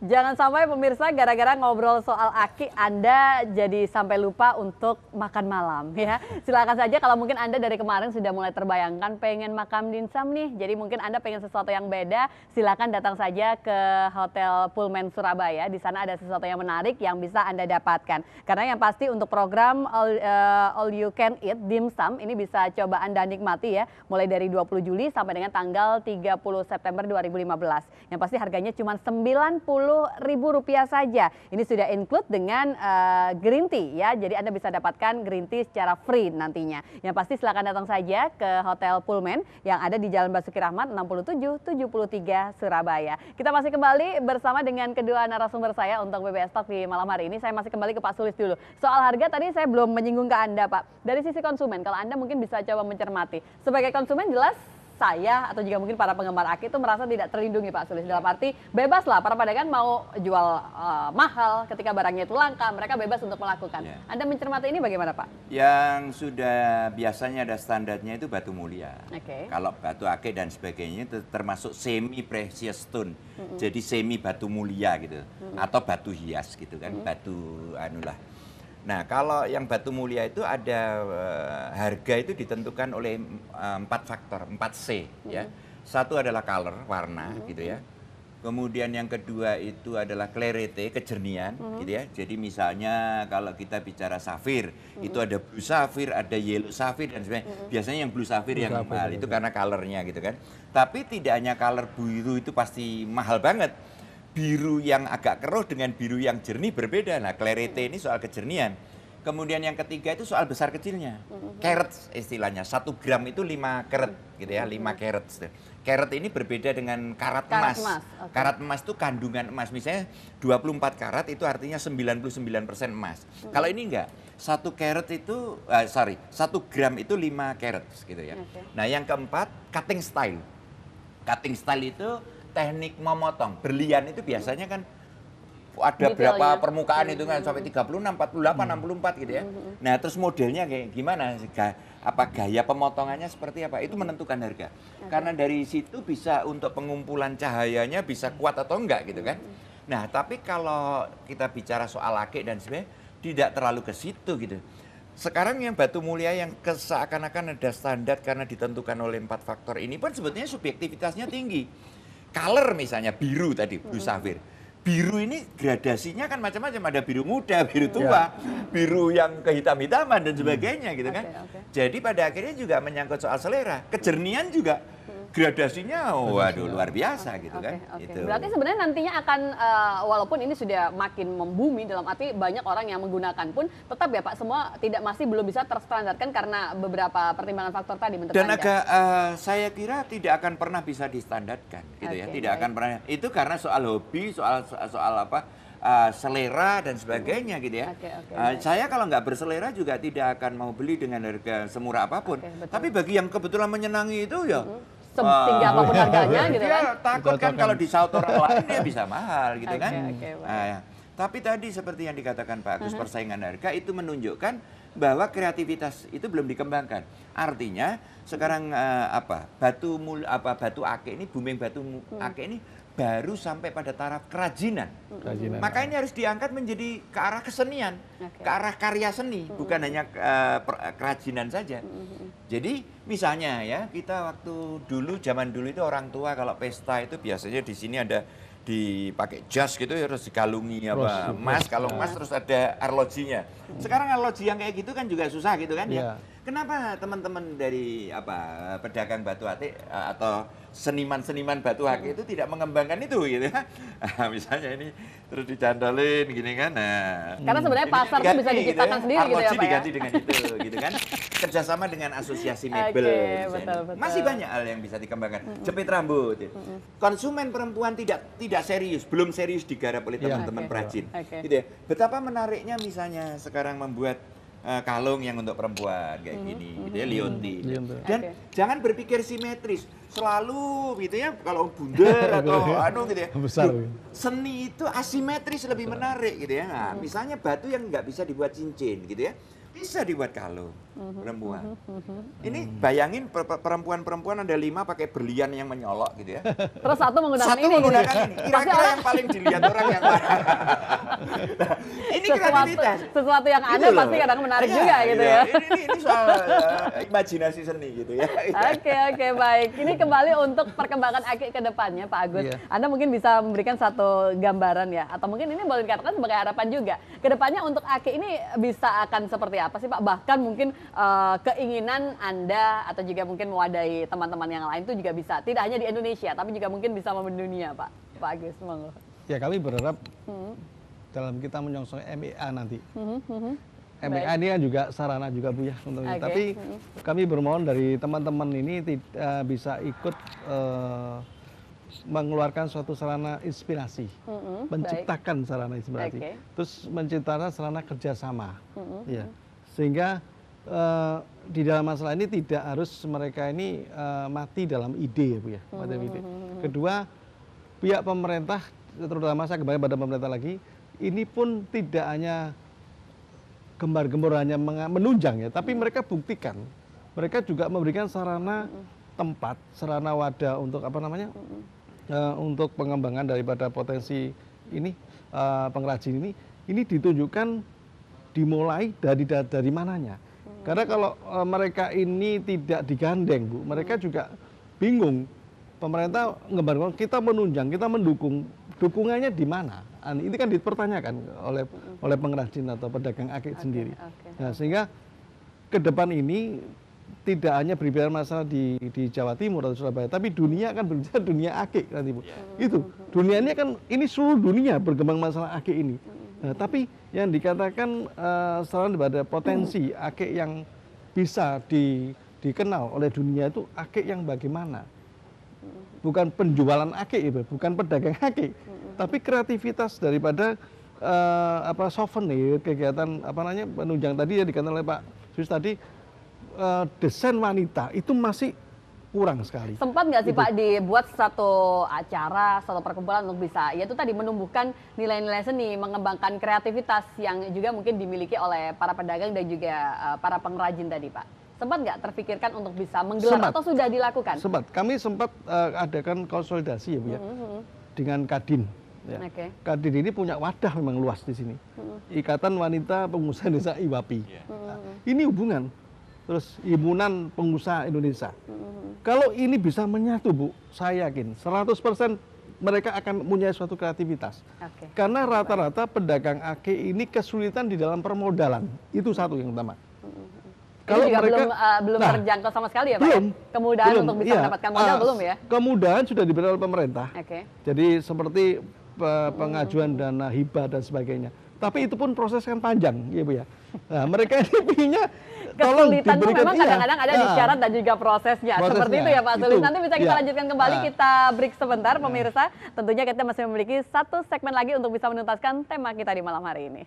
Jangan sampai pemirsa gara-gara ngobrol soal aki Anda jadi sampai lupa untuk makan malam ya. Silakan saja kalau mungkin Anda dari kemarin sudah mulai terbayangkan pengen makan dimsum nih. Jadi mungkin Anda pengen sesuatu yang beda, silakan datang saja ke Hotel Pullman Surabaya. Di sana ada sesuatu yang menarik yang bisa Anda dapatkan. Karena yang pasti untuk program All You Can Eat Dimsum ini bisa coba Anda nikmati ya. Mulai dari 20 Juli sampai dengan tanggal 30 September 2015. Yang pasti harganya cuma Rp90.000 saja. Ini sudah include dengan green tea ya. Jadi Anda bisa dapatkan green tea secara free nantinya. Yang pasti silakan datang saja ke Hotel Pullman yang ada di Jalan Basuki Rahmat 6773 Surabaya. Kita masih kembali bersama dengan kedua narasumber saya untuk BBS Talk di malam hari ini. Saya masih kembali ke Pak Sulis dulu. Soal harga tadi saya belum menyinggung ke Anda Pak. Dari sisi konsumen, kalau Anda mungkin bisa coba mencermati. Sebagai konsumen jelas saya atau juga mungkin para penggemar aki itu merasa tidak terlindungi Pak Sulis. Dalam arti bebas lah para pedagang mau jual mahal ketika barangnya itu langka, mereka bebas untuk melakukan. Ya. Anda mencermati ini bagaimana Pak? Yang sudah biasanya ada standarnya itu batu mulia. Okay. Kalau batu akik dan sebagainya itu termasuk semi precious stone. Jadi semi batu mulia gitu. Atau batu hias gitu kan, batu anulah. Nah, kalau yang batu mulia itu ada harga itu ditentukan oleh 4 faktor, 4C ya. Satu adalah color, warna gitu ya. Kemudian yang kedua itu adalah clarity, kejernihan gitu ya. Jadi misalnya kalau kita bicara safir, itu ada blue safir, ada yellow safir dan sebagainya. Biasanya yang blue safir yang mahal itu karena colornya gitu kan. Tapi tidak hanya color biru itu pasti mahal banget. Biru yang agak keruh dengan biru yang jernih berbeda. Nah, clarity ini soal kejernihan. Kemudian yang ketiga itu soal besar kecilnya. Carats istilahnya. 1 gram itu 5 karat gitu ya, 5 carats. Carat ini berbeda dengan karat emas. Okay. Karat emas itu kandungan emas. Misalnya 24 karat itu artinya 99% emas. Kalau ini enggak. 1 carat itu 1 gram itu 5 carats gitu ya. Okay. Nah, yang keempat cutting style. Cutting style itu teknik memotong. Berlian itu biasanya kan ada berapa permukaan itu kan sampai 36, 48, 64 gitu ya. Nah, terus modelnya kayak gimana? Apa gaya pemotongannya seperti apa? Itu menentukan harga. Karena dari situ bisa untuk pengumpulan cahayanya bisa kuat atau enggak gitu kan. Nah, tapi kalau kita bicara soal akik dan sebagainya tidak terlalu ke situ gitu. Sekarang yang batu mulia yang seakan-akan ada standar karena ditentukan oleh 4 faktor ini pun sebetulnya subjektivitasnya tinggi. Color misalnya biru tadi, blue safir. Biru ini gradasinya kan macam-macam, ada biru muda, biru tua, biru yang kehitam-hitaman dan sebagainya gitu kan. Jadi pada akhirnya juga menyangkut soal selera, kejernihan juga gradasinya waduh luar biasa gitu kan. Itu. Berarti sebenarnya nantinya akan walaupun ini sudah makin membumi dalam arti banyak orang yang menggunakan pun tetap ya Pak semua masih belum bisa terstandarkan karena beberapa pertimbangan faktor tadi menurut Dan Anda. agak saya kira tidak akan pernah bisa distandarkan gitu ya. Tidak akan pernah. Itu karena soal hobi, soal apa? Selera dan sebagainya gitu ya. Saya kalau nggak berselera juga tidak akan mau beli dengan harga semurah apapun. Tapi bagi yang kebetulan menyenangi itu ya setinggi apapun harganya gitu kan. Dia takut kan kalau disaut orang lain dia bisa mahal gitu kan. Tapi tadi seperti yang dikatakan Pak Agus persaingan harga itu menunjukkan bahwa kreativitas itu belum dikembangkan. Artinya sekarang batu akik ini, booming batu akik ini baru sampai pada taraf kerajinan. Maka ini harus diangkat menjadi ke arah kesenian, ke arah karya seni, bukan hanya kerajinan saja. Jadi misalnya ya, kita waktu dulu, zaman dulu itu orang tua kalau pesta itu biasanya di sini ada dipakai jas gitu ya, terus dikalungi apa emas, kalau emas terus ada arlojinya. Sekarang arloji yang kayak gitu kan juga susah gitu kan ya. Kenapa teman-teman dari pedagang batu akik atau seniman-seniman batu akik itu tidak mengembangkan itu gitu ya? Misalnya ini terus dicandalin gini kan. Nah, karena sebenarnya pasar itu bisa diciptakan gitu sendiri gitu ya Pak ya. Diganti dengan itu gitu kan. Kerjasama dengan asosiasi mebel. Betul. Masih banyak hal yang bisa dikembangkan. Jepit rambut. Konsumen perempuan tidak serius, belum serius digarap oleh teman-teman perajin. Gitu ya. Betapa menariknya misalnya sekarang membuat kalung yang untuk perempuan kayak gini gitu ya, liontin. Dan jangan berpikir simetris, selalu gitu ya kalau bundar atau gitu ya. Seni itu asimetris lebih menarik gitu ya. Nah, misalnya batu yang nggak bisa dibuat cincin gitu ya. Bisa dibuat kalung perempuan. Ini bayangin perempuan-perempuan ada 5 pakai berlian yang menyolok gitu ya. Terus satu menggunakan Satu ini. menggunakan gitu. ini. Kira-kira yang paling dilihat orang yang mana? Nah, ini kreativitas. Sesuatu yang Gitu ada loh. pasti kadang menarik Iya, juga gitu ya. Ini soal imajinasi seni gitu ya. Oke, baik. Ini kembali untuk perkembangan Aki ke depannya, Pak Agus. Iya. Anda mungkin bisa memberikan satu gambaran ya, atau mungkin ini boleh dikatakan sebagai harapan juga. Kedepannya untuk Aki ini bisa akan seperti apa sih Pak? Bahkan mungkin keinginan Anda atau juga mungkin mewadahi teman-teman yang lain itu juga bisa. Tidak hanya di Indonesia, tapi juga mungkin bisa mendunia, Pak. Pak Agus, monggo. Ya kami berharap dalam kita menyongsong MEA nanti. MEA ini kan juga sarana juga Bu ya untuk ini. Oke. Tapi kami bermohon dari teman-teman ini bisa ikut mengeluarkan suatu sarana inspirasi, menciptakan sarana inspirasi, Oke. terus menciptakan sarana kerjasama, ya, sehingga di dalam masalah ini tidak harus mereka ini mati dalam ide ya Bu ya, mati dalam ide. Kedua, pihak pemerintah, terutama saya kembali pada pemerintah lagi, ini pun tidak hanya gembar-gembor hanya menunjang ya, tapi mereka buktikan, mereka juga memberikan sarana tempat, sarana wadah untuk apa namanya, untuk pengembangan daripada potensi ini pengrajin ini ditunjukkan dimulai dari mananya. Karena kalau mereka ini tidak digandeng Bu, mereka juga bingung. Pemerintah ngebar, kita menunjang, kita mendukung, dukungannya di mana? Ini kan dipertanyakan oleh pengrajin atau pedagang akik sendiri. Nah, sehingga ke depan ini tidak hanya berbicara masalah di Jawa Timur atau Surabaya, tapi dunia akan berbicara dunia akik nanti Bu. Itu dunia ini kan ini seluruh dunia berkembang masalah akik ini. Nah, tapi yang dikatakan selain pada potensi akik yang bisa dikenal oleh dunia itu akik yang bagaimana? Bukan penjualan akik itu, bukan pedagang akik, tapi kreativitas daripada souvenir, kegiatan apa namanya penunjang tadi ya dikatakan oleh Pak Sus tadi, desain wanita itu masih kurang sekali. Sempat nggak sih Pak dibuat satu acara, satu perkumpulan untuk bisa, yaitu tadi menumbuhkan nilai-nilai seni, mengembangkan kreativitas yang juga mungkin dimiliki oleh para pedagang dan juga para pengrajin tadi Pak? Sempat nggak terpikirkan untuk bisa menggelar atau sudah dilakukan? Sempat. Kami sempat adakan konsolidasi ya Bu ya, dengan Kadin. Ya. Kadin ini punya wadah memang luas di sini. Ikatan Wanita Pengusaha Indonesia IWAPI. Nah, ini hubungan. Terus Himpunan Pengusaha Indonesia. Kalau ini bisa menyatu Bu, saya yakin 100% mereka akan punya suatu kreativitas. Karena rata-rata pedagang akik ini kesulitan di dalam permodalan. Itu satu yang utama. Kalau mereka belum terjangkau sama sekali ya Pak? Belum. Kemudahan untuk bisa mendapatkan modal belum ya? Kemudahan sudah diberikan oleh pemerintah. Jadi seperti pengajuan dana hibah dan sebagainya. Tapi itu pun proses kan panjang, ya Bu ya. Nah, mereka ini punya kesulitan itu memang kadang-kadang ada di syarat dan juga prosesnya. Seperti itu ya Pak Sulis. Nanti bisa kita lanjutkan kembali, kita break sebentar pemirsa. Tentunya kita masih memiliki satu segmen lagi untuk bisa menuntaskan tema kita di malam hari ini.